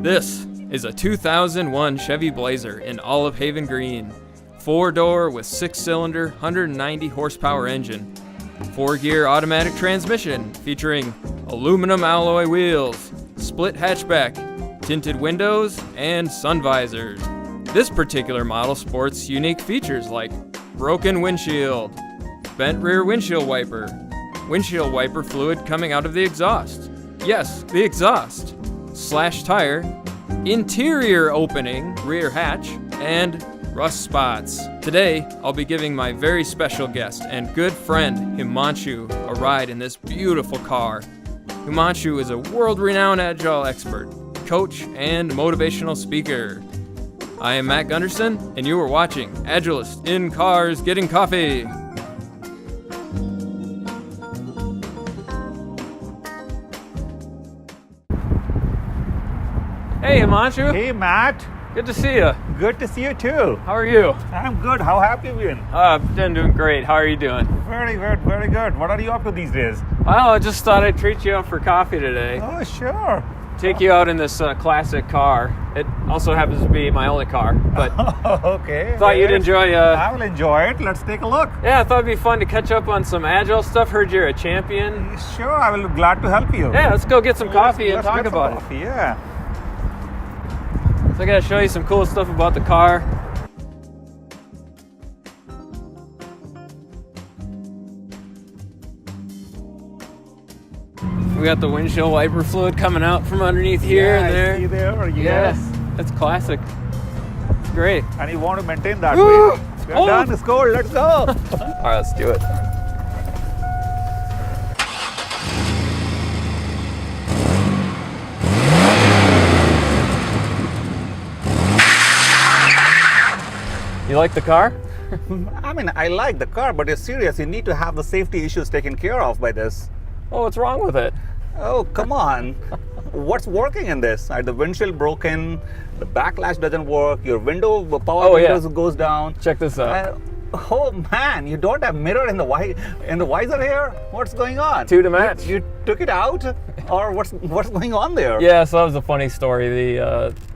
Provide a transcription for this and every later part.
This is a 2001 Chevy Blazer in Olive Haven Green. 4-door with 6-cylinder, 190 horsepower engine. 4-gear automatic transmission featuring aluminum alloy wheels, split hatchback, tinted windows, and sun visors. This particular model sports unique features like broken windshield, bent rear windshield wiper fluid coming out of the exhaust. Yes, the exhaust. Slash tire, interior opening, rear hatch, and rust spots. Today, I'll be giving my very special guest and good friend, Himanshu, a ride in this beautiful car. Himanshu is a world-renowned Agile expert, coach, and motivational speaker. I am Matt Gunderson, and you are watching Agilist in Cars Getting Coffee. Hey, Himanshu. Hey, Matt. Good to see you. Good to see you too. How are you? I'm good. How have you been? I've been doing great. How are you doing? Very good, very good. What are you up to these days? Well, I just thought I'd treat you out for coffee today. Oh, sure. Take you out in this classic car. It also happens to be my only car, but okay. Thought you'd enjoy. I will enjoy it. Let's take a look. Yeah, I thought it'd be fun to catch up on some Agile stuff. Heard you're a champion. Sure, I will be glad to help you. Yeah, let's go get some coffee and let's talk get some about coffee, Yeah. it. So I gotta show you some cool stuff about the car. We got the windshield wiper fluid coming out from underneath here and there. I see there. Yes. Yeah, that's classic. It's great. And you want to maintain that Woo! way. We're done. It's cold. Let's go. All right, let's do it. You like the car? I mean, I like the car, but it's serious. You need to have the safety issues taken care of by this. Oh, what's wrong with it? Oh, come on. What's working in this? The windshield broken, the backlash doesn't work, your power windows goes down. Check this out. Oh man, you don't have mirror in the visor here? What's going on? Two to match. You took it out? Or what's going on there? Yeah, so that was a funny story.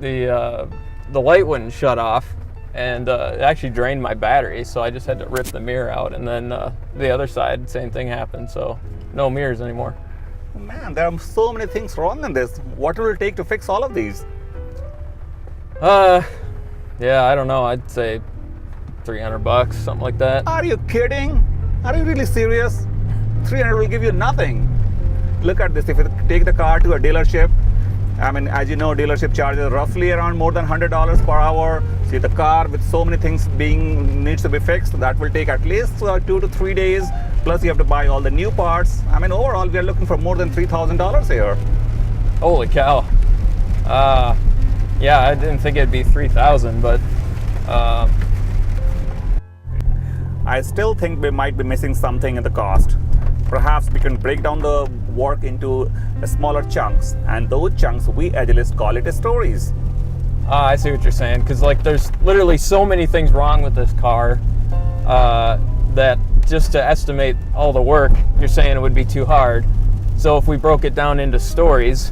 The light wouldn't shut off, and it actually drained my battery, so I just had to rip the mirror out, and then the other side, same thing happened, so no mirrors anymore. Man, there are so many things wrong in this. What will it take to fix all of these? Yeah, I don't know. I'd say $300, something like that. Are you kidding? Are you really serious? 300 will give you nothing. Look at this. If you take the car to a dealership, I mean, as you know, dealership charges roughly around more than $100 per hour. See, the car with so many things needs to be fixed, that will take at least 2 to 3 days. Plus, you have to buy all the new parts. I mean, overall, we are looking for more than $3,000 here. Holy cow! Yeah, I didn't think it'd be $3,000, but I still think we might be missing something in the cost. Perhaps we can break down the work into smaller chunks, and those chunks we Agilists call it stories. I see what you're saying, because like there's literally so many things wrong with this car that just to estimate all the work, you're saying it would be too hard. So if we broke it down into stories,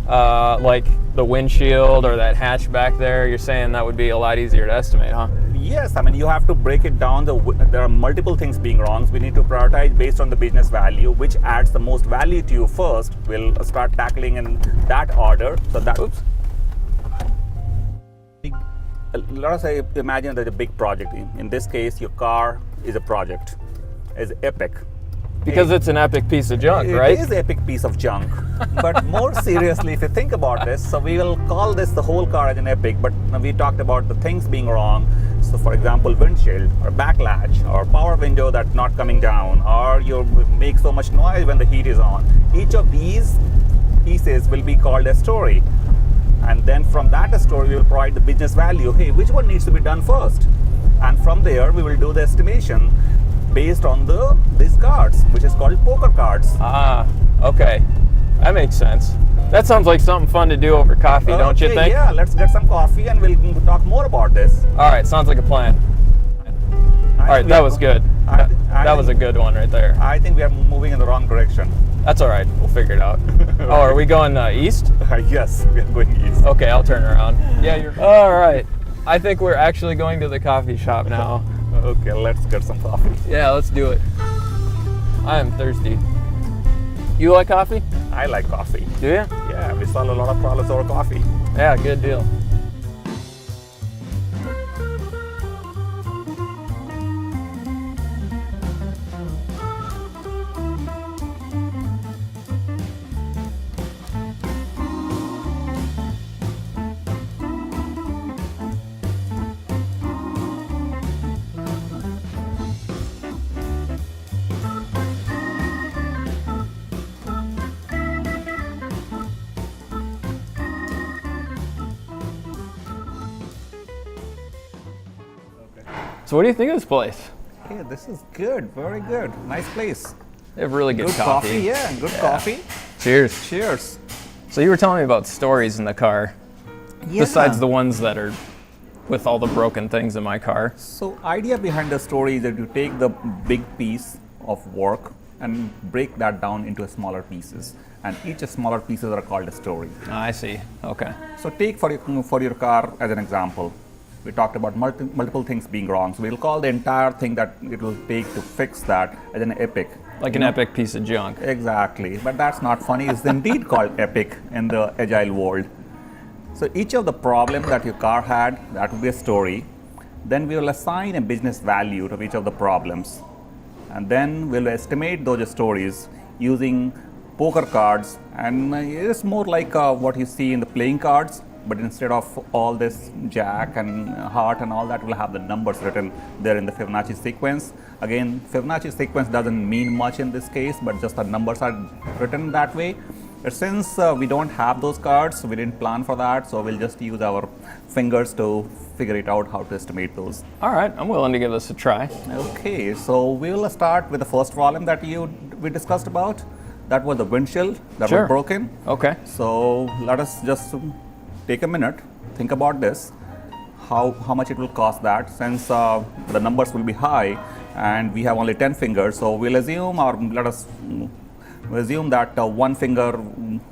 like the windshield or that hatch back there, you're saying that would be a lot easier to estimate, huh? Yes, I mean, you have to break it down. There are multiple things being wrong. So we need to prioritize based on the business value, which adds the most value to you first. We'll start tackling in that order. So that. Oops. Let us say, imagine there's a big project. In this case, your car is a project. It's epic. Because it's an epic piece of junk, right? It is an epic piece of junk. But more seriously, if you think about this, so we will call this the whole car as an epic, but we talked about the things being wrong. So for example, windshield or backlatch or power window that's not coming down, or you make so much noise when the heat is on. Each of these pieces will be called a story. And then from that story, we will provide the business value. Hey, which one needs to be done first? And from there, we will do the estimation based on these cards, which is called poker cards. Ah, okay. That makes sense. That sounds like something fun to do over coffee, don't you think? Yeah, let's get some coffee and we'll talk more about this. All right, sounds like a plan. All right, that was good. And That was a good one right there. I think we are moving in the wrong direction. That's all right. We'll figure it out. Oh, are we going east? Yes, we are going east. Okay, I'll turn around. Yeah, you're. All right. I think we're actually going to the coffee shop now. Okay, let's get some coffee. Yeah, let's do it. I am thirsty. You like coffee? I like coffee. Do you? Yeah, we solve a lot of problems over coffee. Yeah, good deal. So what do you think of this place? Yeah, this is good. Very good. Nice place. They have really good Good coffee. coffee. Yeah, good coffee. Cheers. Cheers. So you were telling me about stories in the car, Yeah. besides the ones that are with all the broken things in my car. So idea behind the story is that you take the big piece of work and break that down into smaller pieces. And each smaller pieces are called a story. I see. Okay. So take for your car as an example. We talked about multiple things being wrong. So we'll call the entire thing that it will take to fix that as an epic. Like an epic piece of junk. Exactly. But that's not funny. It's indeed called epic in the agile world. So each of the problem that your car had, that will be a story. Then we will assign a business value to each of the problems. And then we'll estimate those stories using poker cards. And it's more like what you see in the playing cards. But instead of all this jack and heart and all that, we'll have the numbers written there in the Fibonacci sequence. Again, Fibonacci sequence doesn't mean much in this case, but just the numbers are written that way. But since we don't have those cards, we didn't plan for that, so we'll just use our fingers to figure it out how to estimate those. All right, I'm willing to give this a try. Okay, so we'll start with the first problem that we discussed about. That was the windshield that Sure. was broken. Okay. So let us just take a minute, think about this, how much it will cost that, since the numbers will be high and we have only 10 fingers. So we'll assume, or let us assume that one finger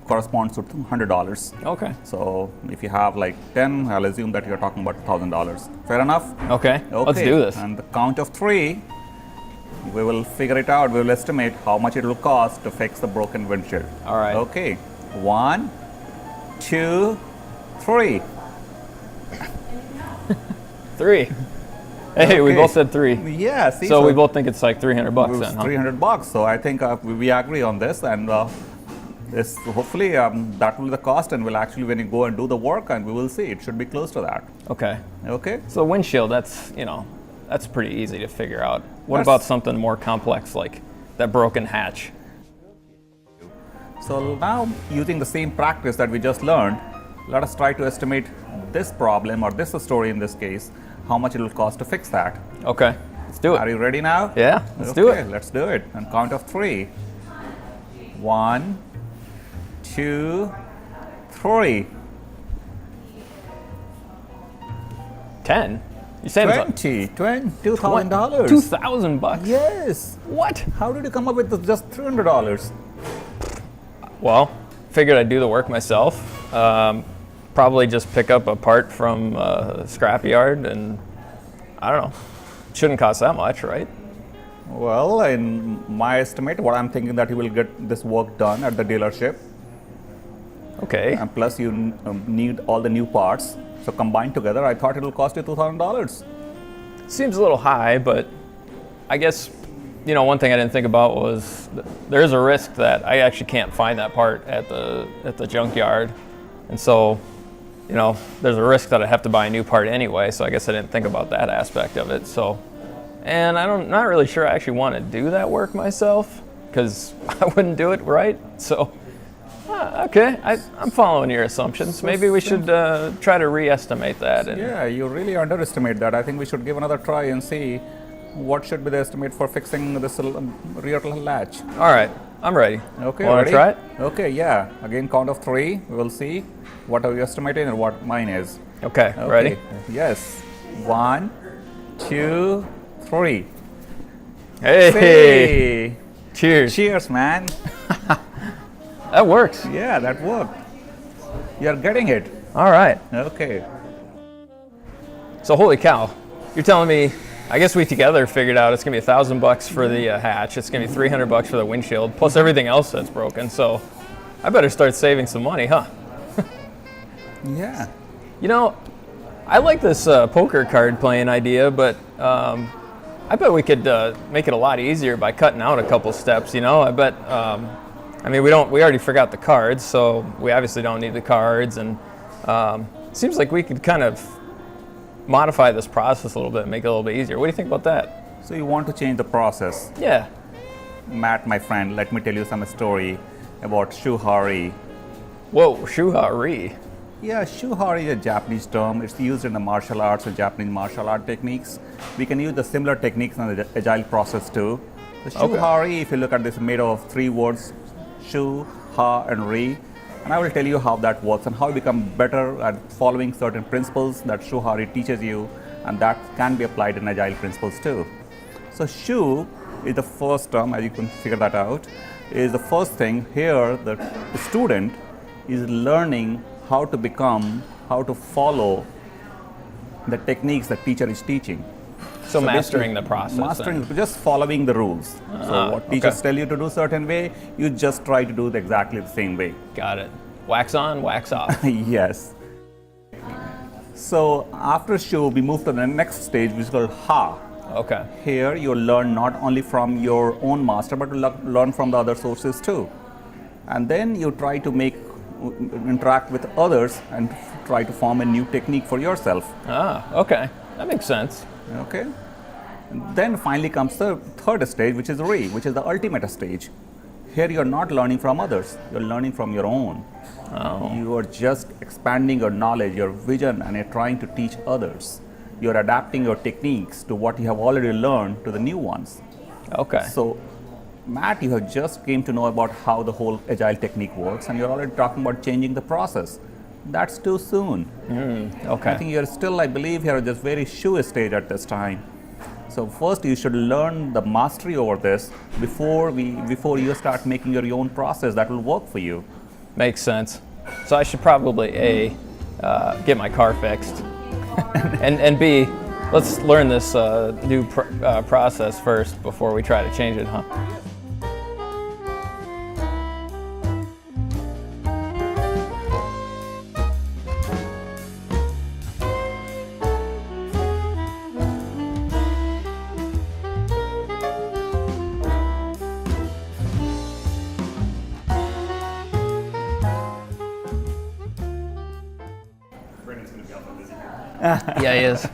corresponds to $100. Okay. So if you have like 10, I'll assume that you're talking about $1,000. Fair enough? Okay. Let's do this. And the count of 3, we will figure it out. We will estimate how much it will cost to fix the broken windshield. All right. Okay. 1, 2, 3. 3. Hey, we Okay. both said 3. Yeah, see, So we both think it's like $300 then, huh? $300. So I think we agree on this, and this hopefully that will be the cost, and we'll actually, when you go and do the work, and we will see it should be close to that. Okay. Okay. So windshield, that's pretty easy to figure out. What That's- about something more complex like that broken hatch? So now, using the same practice that we just learned, let us try to estimate this problem, or this story in this case, how much it will cost to fix that. Okay. Let's do Are it. you ready now? Yeah, let's do Okay, it. let's do it. And count of 3. 1, 2, 3. 10? You saying it's $2,000. $2,000? Yes. What? How did you come up with just $300? Well, figured I'd do the work myself. Probably just pick up a part from a scrapyard, and I don't know. Shouldn't cost that much, right? Well, in my estimate, what I'm thinking that you will get this work done at the dealership, Okay. and plus you need all the new parts. So combined together, I thought it will cost you $2,000. Seems a little high, but I guess, one thing I didn't think about was there is a risk that I actually can't find that part at the junkyard. And so, there's a risk that I have to buy a new part anyway, so I guess I didn't think about that aspect of it. So, and not really sure I actually want to do that work myself, because I wouldn't do it right. So, okay, I'm following your assumptions. Maybe we should try to re-estimate that. Yeah, you really underestimate that. I think we should give another try and see what should be the estimate for fixing this rear latch. All right, I'm ready. Okay, Want ready? to try it? Okay, yeah. Again, count of 3. We will see what are you estimating and what mine is. Okay, Okay. ready? Yes. 1, 2, 3. Hey. Hey. Cheers. Cheers, man. That works. Yeah, that worked. You're getting it. All right. Okay. So holy cow, you're telling me, I guess we together figured out it's gonna be $1,000 for the hatch. It's gonna be $300 for the windshield, plus everything else that's broken. So I better start saving some money, huh? Yeah. You know, I like this poker card playing idea, but I bet we could make it a lot easier by cutting out a couple steps. You know, I bet. I mean, we already forgot the cards, so we obviously don't need the cards, and seems like we could kind of modify this process a little bit, make it a little bit easier. What do you think about that? So you want to change the process. Yeah. Matt, my friend, let me tell you some story about shuhari. Whoa, shuhari. Yeah, shuhari is a Japanese term. It's used in the martial arts or Japanese martial art techniques. We can use the similar techniques in the agile process too. The shuhari, if you look at this, is made of 3 words, shu, ha, and ri. And I will tell you how that works and how you become better at following certain principles that shuhari teaches you, and that can be applied in agile principles too. So shu is the first term, as you can figure that out, is the first thing. Here the student is learning how to become, how to follow the techniques that teacher is teaching. So mastering the process. Mastering, just following the rules. So what teachers tell you to do certain way, you just try to do it exactly the same way. Got it. Wax on, wax off. Yes. So after shu, we move to the next stage, which is called ha. Okay. Here you learn not only from your own master, but learn from the other sources too. And then you try to interact with others and try to form a new technique for yourself. Okay. That makes sense. Okay. And then finally comes the third stage, which is Ri, which is the ultimate stage. Here you're not learning from others, you're learning from your own. You are just expanding your knowledge, your vision, and you're trying to teach others. You're adapting your techniques to what you have already learned to the new ones. Okay. So, Matt, you have just came to know about how the whole agile technique works, and you're already talking about changing the process. That's too soon. Okay. I think you're still, I believe, here at this very shu stage at this time. So first, you should learn the mastery over this before you start making your own process that will work for you. Makes sense. So I should probably get my car fixed, and B, let's learn this new process first before we try to change it, huh? Yeah, he is.